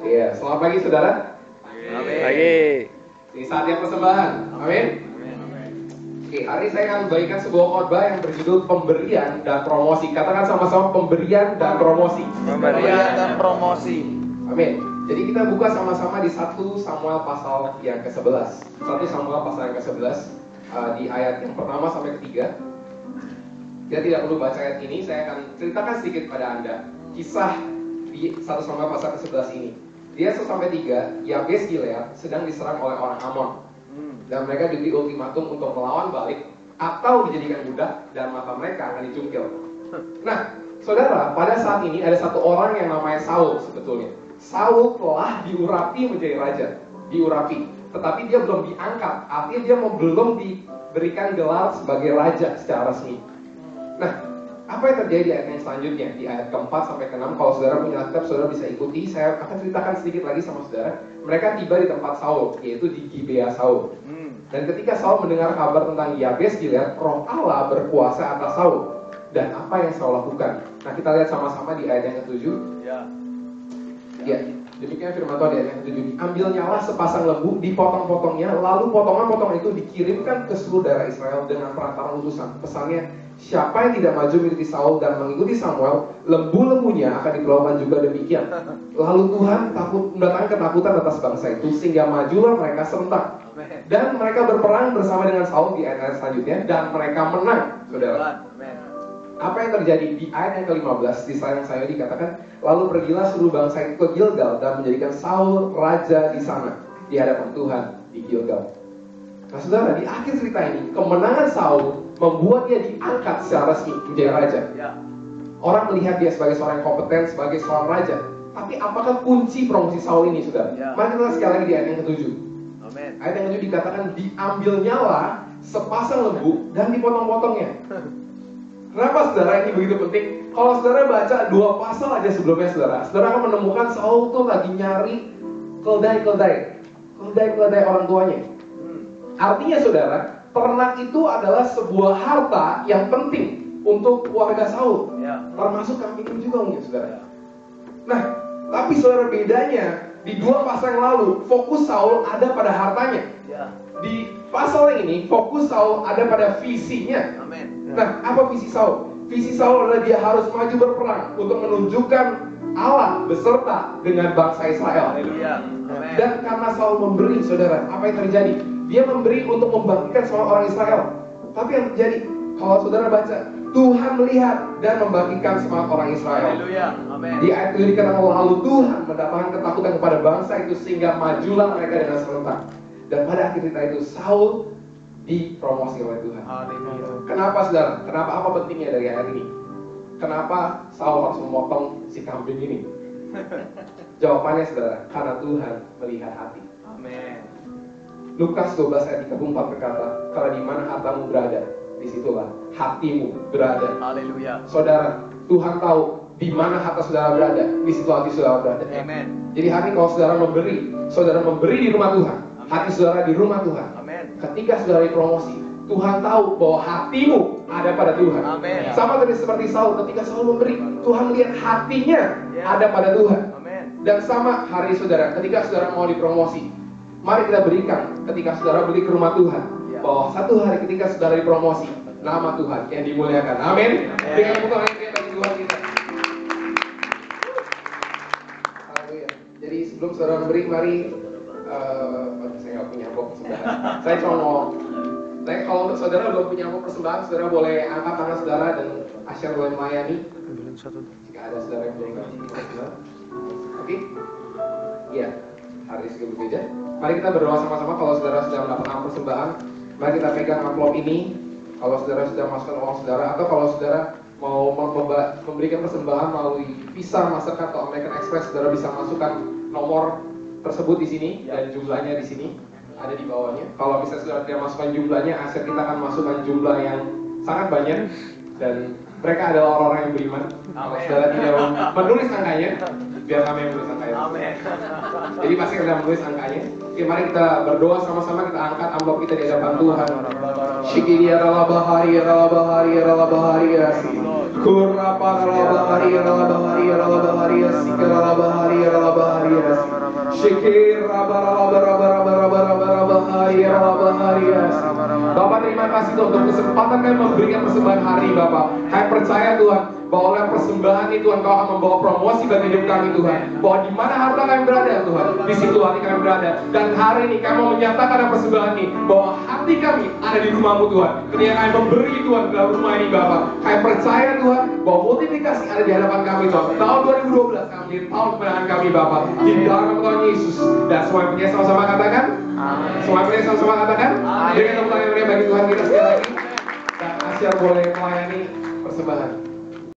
Iya, selamat pagi saudara. Amin. Pagi. Ini saatnya persembahan. Amin. Oke, hari ini saya akan membagikan sebuah khotbah yang berjudul pemberian dan promosi. Katakan sama-sama pemberian dan promosi. Pemberian dan promosi. Amin. Jadi kita buka sama-sama di 1 Samuel pasal yang ke-11. 1 Samuel pasal yang ke-11 di ayat yang pertama sampai ketiga. Kita tidak perlu baca ayat ini, saya akan ceritakan sedikit pada Anda kisah di 1 Samuel pasal ke-11 ini. Di ayat 1-3, Yabes Gilead sedang diserang oleh orang Amon. Dan mereka diberi ultimatum untuk melawan balik atau dijadikan budak dan mata mereka akan dicungkil. Nah, saudara, pada saat ini ada satu orang yang namanya Saul sebetulnya. Saul telah diurapi menjadi raja, diurapi. Tetapi dia belum diangkat, artinya dia belum diberikan gelar sebagai raja secara resmi. Nah, apa yang terjadi di ayat yang selanjutnya, di ayat ke-4 sampai ke-6, kalau saudara punya Alkitab, saudara bisa ikuti. Saya akan ceritakan sedikit lagi sama saudara. Mereka tiba di tempat Saul, yaitu di Gibea Saul. Dan ketika Saul mendengar kabar tentang Yabes Gilead, Roh Allah berkuasa atas Saul. Dan apa yang Saul lakukan? Nah, kita lihat sama-sama di ayat yang ke-7. Ya, demikian firman Tuhan di ayat yang ke-7. Ambilnyalah sepasang lembu, dipotong-potongnya, lalu potongan-potongan itu dikirimkan ke seluruh daerah Israel dengan perantara utusan. Pesannya, siapa yang tidak maju mengikuti Saul dan mengikuti Samuel, lembu-lembunya akan diperlakukan juga demikian. Lalu Tuhan mendatangkan ketakutan atas bangsa itu, sehingga majulah mereka serentak. Dan mereka berperang bersama dengan Saul di ayat selanjutnya, dan mereka menang, saudara. Apa yang terjadi di ayat yang ke-15 di slide yang saya dikatakan, lalu pergilah seluruh bangsa itu ke Gilgal dan menjadikan Saul raja di sana di hadapan Tuhan di Gilgal. Nah, saudara, di akhir cerita ini kemenangan Saul membuat dia diangkat secara resmi menjadi raja. Orang melihat dia sebagai seorang yang kompeten, sebagai seorang raja. Tapi apakah kunci promosi Saul ini, saudara? Mari kita lihat sekali lagi di ayat yang ke-7. Ayat yang ke-7 dikatakan, diambilnyalah sepasang lembu dan dipotong-potongnya. Kenapa saudara ini begitu penting? Kalau saudara baca 2 pasal aja sebelumnya, saudara akan menemukan Saul tuh lagi nyari keledai orang tuanya. Artinya saudara, ternak itu adalah sebuah harta yang penting untuk keluarga Saul, termasuk kambing juga mungkin saudara. Nah, tapi saudara, bedanya di 2 pasal yang lalu, fokus Saul ada pada hartanya. Di pasal yang ini, fokus Saul ada pada visinya. Nah, apa visi Saul? Visi Saul adalah dia harus maju berperang untuk menunjukkan Allah beserta dengan bangsa Israel. Dan karena Saul memberi, saudara, apa yang terjadi? Dia memberi untuk membangkitkan semua orang Israel. Tapi yang terjadi, kalau saudara baca, Tuhan melihat dan membangkitkan semangat orang Israel. Di ayat itu dikatakan, lalu Tuhan mendatangkan ketakutan kepada bangsa itu sehingga majulah mereka dengan serentak. Dan pada akhir cerita itu Saul dipromosi oleh Tuhan. Kenapa saudara? Kenapa, apa pentingnya dari ayat ini? Kenapa Saul harus memotong si kambing ini? Jawabannya saudara, karena Tuhan melihat hati. Lukas 12 ayat 34 berkata, karena di mana hartamu berada, disitulah hatimu berada. Saudara, Tuhan tahu di mana harta saudara berada, di situ hati saudara berada. Jadi hari ini kalau saudara memberi di rumah Tuhan, hati saudara di rumah Tuhan. Ketika saudara dipromosi, Tuhan tahu bahwa hatimu ada pada Tuhan. Sama seperti Saul, ketika Saul memberi, Tuhan lihat hatinya ada pada Tuhan. Dan sama hari saudara, ketika saudara mau dipromosi, mari kita berikan ketika saudara beli ke rumah Tuhan, bahwa satu hari ketika saudara dipromosi, nama Tuhan yang dimuliakan. Amin. Dengan tepuk tangan kita bagi Tuhan kita. Haleluya. Jadi sebelum saudara memberi, mari saya nggak punya amplop persembahan. Saya cuma mau, kalau untuk saudara belum punya amplop persembahan, saudara boleh angkat tangan saudara dan Asyar boleh melayani. Jika ada saudara yang boleh angkat. Oke? Iya. Hari ini berbeda. Mari kita berdoa sama-sama. Kalau saudara sudah mendapatkan persembahan, mari kita pegang amplop ini. Kalau saudara sudah masukkan uang saudara, atau kalau saudara mau memberikan persembahan melalui Visa, Mastercard atau American Express, saudara bisa masukkan nomor tersebut di sini dan jumlahnya di sini ada di bawahnya. Kalau bisa saudara tidak masukkan jumlahnya, aset kita akan masukkan jumlah yang sangat banyak dan mereka adalah orang-orang yang beriman. Kalau saudara tidak menulis angkanya, biar kami yang menulis angkanya. Jadi pasti kita menulis angkanya. Oke, mari kita berdoa sama-sama, kita angkat amplop kita di hadapan Tuhan. Shikiriya ralabahari ralabahari ralabahari rasi. Kurapa ralabahari ralabahari ralabahari rasi. Ralabahari ralabahari rasi. Syikir Bapak terima kasih Tuhan untuk kesempatan kami memberikan persembahan hari Bapak. Kami percaya Tuhan bahwa oleh persembahan ini Tuhan Kau akan membawa promosi bagi hidup kami Tuhan. Bahwa di mana harta kami berada Tuhan, di situ hati kami berada. Dan hari ini kami mau menyatakan dalam persembahan ini bahwa hati kami ada di rumah-Mu Tuhan. Ketika kami memberi Tuhan dalam rumah ini Bapak, kami percaya Tuhan bahwa multiplikasi ada di hadapan kami Tuhan. Tahun 2012 kami menjadi tahun kemenangan kami Bapak. Di dalam nama Tuhan Yesus. Dan semua yang punya sama-sama katakan semua yang punya sama-sama katakan dengan tepuk tangan yang meriah bagi Tuhan kita sekali lagi. Dan Asyar boleh melayani persembahan.